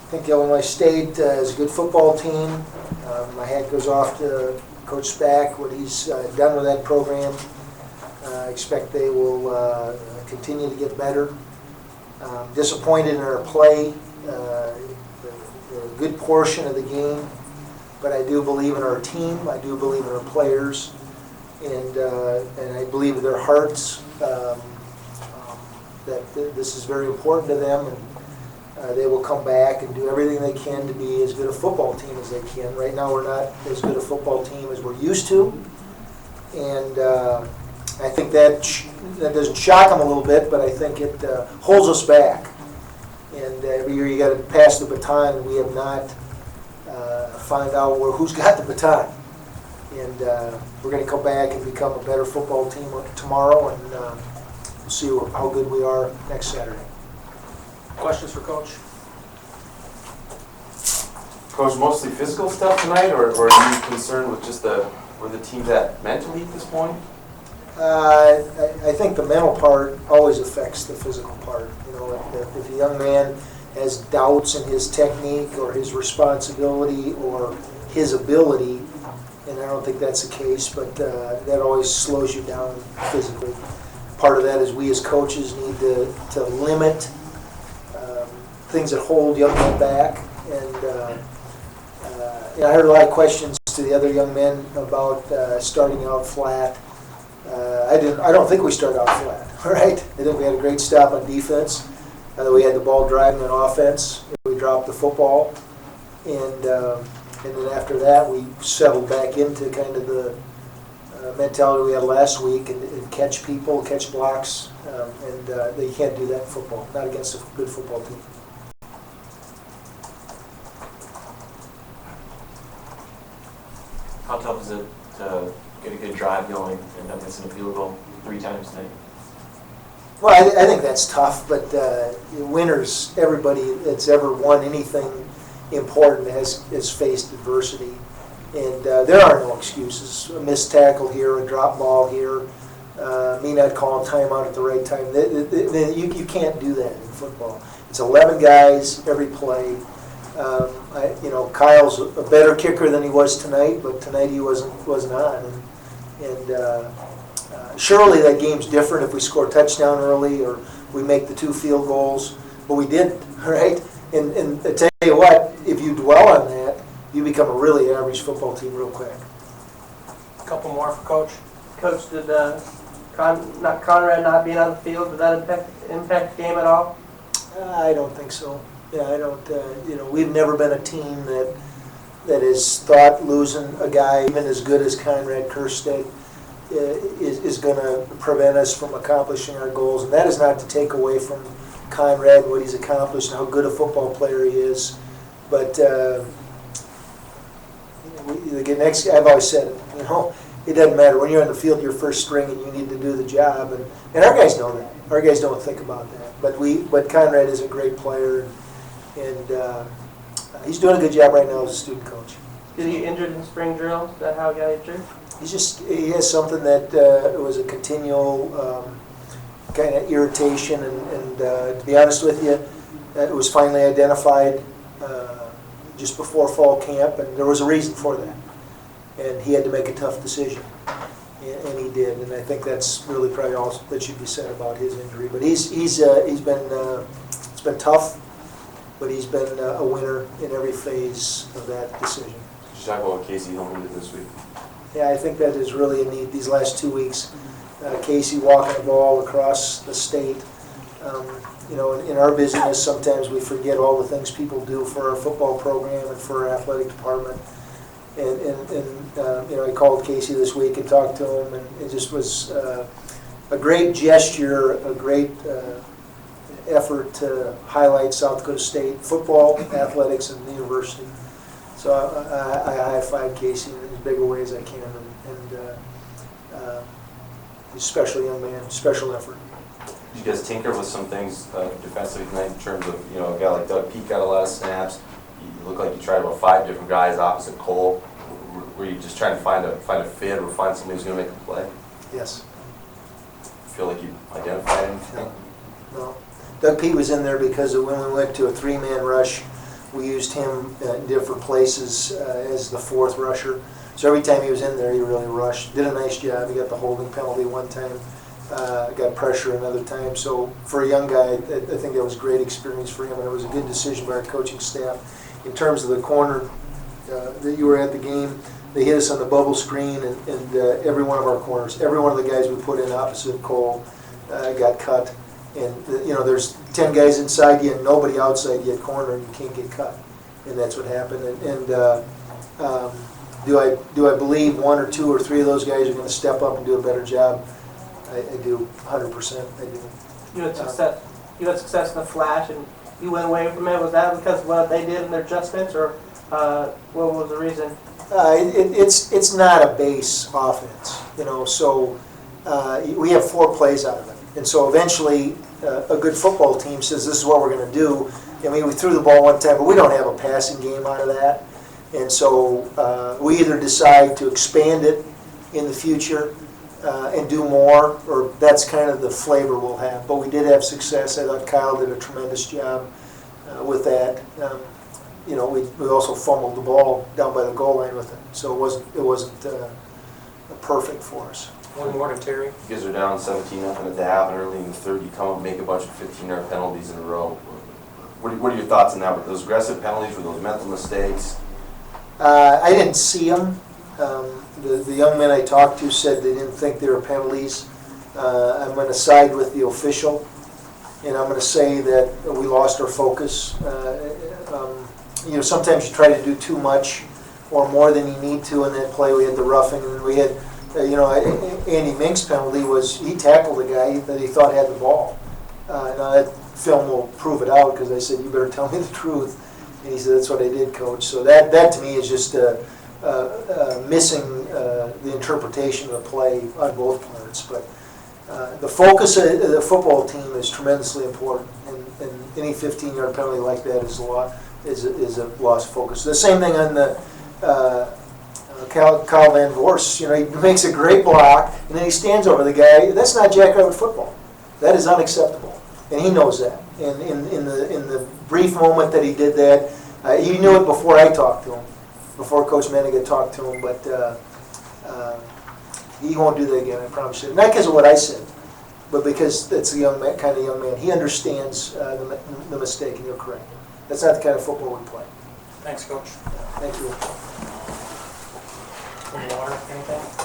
think Illinois State is a good football team. My hat goes off to Coach Spack, what he's done with that program. I expect they will continue to get better. Disappointed in our play, a good portion of the game, but I do believe in our team. I do believe in our players, and I believe in their hearts that this is very important to them, and they will come back and do everything they can to be as good a football team as they can. Right now, we're not as good a football team as we're used to, and I think that doesn't shock them a little bit, but I think it holds us back. And every year you got to pass the baton, and we have not found out who's got the baton. And we're going to come back and become a better football team tomorrow, and we'll see how good we are next Saturday. Questions for Coach? Coach, mostly physical stuff tonight, or are you concerned with just where the team's at mentally at this point? I think the mental part always affects the physical part. You know, if a young man has doubts in his technique or his responsibility or his ability, and I don't think that's the case, but that always slows you down physically. Part of that is we as coaches need to limit things that hold young men back. And I heard a lot of questions to the other young men about starting out flat. I don't think we started out flat, all right? I think we had a great stop on defense. We had the ball driving on offense. We dropped the football. And then after that, we settled back into kind of the mentality we had last week and catch people, catch blocks. You can't do that in football, not against a good football team. How tough is it to get a good drive going and not missing a field goal 3 times tonight? Well, I think that's tough, but winners, everybody that's ever won anything important has faced adversity. And there are no excuses. A missed tackle here, a drop ball here, me not calling timeout at the right time. You can't do that in football. It's 11 guys every play. Kyle's a better kicker than he was tonight, but tonight he wasn't on. And surely that game's different if we score a touchdown early or we make the 2 field goals, but we didn't, right? And I tell you what, if you dwell on that, you become a really average football team real quick. A couple more for Coach. Coach, did Conrad not being on the field, did that impact the game at all? I don't think so. Yeah, I don't. We've never been a team that has thought losing a guy even as good as Conrad Kirstead is going to prevent us from accomplishing our goals. And that is not to take away from Conrad and what he's accomplished and how good a football player he is. But I've always said it. It doesn't matter when you're on the field, you're first string, and you need to do the job. And our guys know that. Our guys don't think about that. But Conrad is a great player, and he's doing a good job right now as a student coach. Did he get injured in spring drill? Is that how he got injured? He has something that was a continual kind of irritation, and to be honest with you, it was finally identified just before fall camp, and there was a reason for that. And he had to make a tough decision, and he did. And I think that's really probably all that should be said about his injury. But he's been it's been tough, but he's been a winner in every phase of that decision. Did you talk about Casey Hillman this week? Yeah, I think that is really a need. These last 2 weeks, Casey walking the ball across the state. In our business, sometimes we forget all the things people do for our football program and for our athletic department. And I called Casey this week and talked to him, and it just was a great gesture, a great effort to highlight South Dakota State football, athletics, and the university. So I high-five Casey in as big a way as I can, and he's a special young man, special effort. Did you guys tinker with some things defensively tonight in terms of, a guy like Doug Peake got a lot of snaps? You look like you tried about 5 different guys opposite Cole. Were you just trying to find a fit or find somebody who's going to make a play? Yes. Feel like you identified anything? No. Doug Peake was in there because when we went to a 3-man rush We used him in different places as the fourth rusher. So every time he was in there, he really rushed. Did a nice job. He got the holding penalty one time, got pressure another time. So for a young guy, I think that was a great experience for him, and it was a good decision by our coaching staff. In terms of the corner that you were at the game, they hit us on the bubble screen, and every one of our corners, every one of the guys we put in opposite Cole got cut. And there's 10 guys inside you and nobody outside you at corner, and you can't get cut. And that's what happened. Do I believe one or two or three of those guys are going to step up and do a better job? I do, 100%. I do. You had success. You had success in the flash, and you went away from it. Was that because of what they did in their adjustments, or what was the reason? It's not a base offense, So we have 4 plays out of it, and so eventually a good football team says this is what we're going to do. I mean, we threw the ball one time, but we don't have a passing game out of that. And so we either decide to expand it in the future and do more, or that's kind of the flavor we'll have. But we did have success. I thought Kyle did a tremendous job with that. We also fumbled the ball down by the goal line with it, so it wasn't perfect for us. One more to Terry. You guys are down 17-0 at the half, and early in the third, you come up and make a bunch of 15-yard penalties in a row. What are your thoughts on that? Were those aggressive penalties? Were those mental mistakes? I didn't see them. The young men I talked to said they didn't think they were penalties. I'm going to side with the official, and I'm going to say that we lost our focus. Sometimes you try to do too much or more than you need to in that play. We had the roughing, and we had, Andy Mink's penalty was he tackled a guy that he thought had the ball. Now that film will prove it out, because I said, you better tell me the truth. And he said, that's what I did, Coach. So that to me is just missing the interpretation of the play on both parts. But the focus of the football team is tremendously important, and any 15-yard penalty like that is a lost focus. The same thing on the Kyle Van Vorst. He makes a great block, and then he stands over the guy. That's not Jackrabbit football. That is unacceptable, and he knows that. And in the brief moment that he did that, he knew it before I talked to him, before Coach Menninger talked to him. But he won't do that again. I promise you. Not because of what I said, but because it's a kind of young man. He understands the mistake, and you're correct. That's not the kind of football we play. Thanks, Coach. Thank you. Any more? Anything?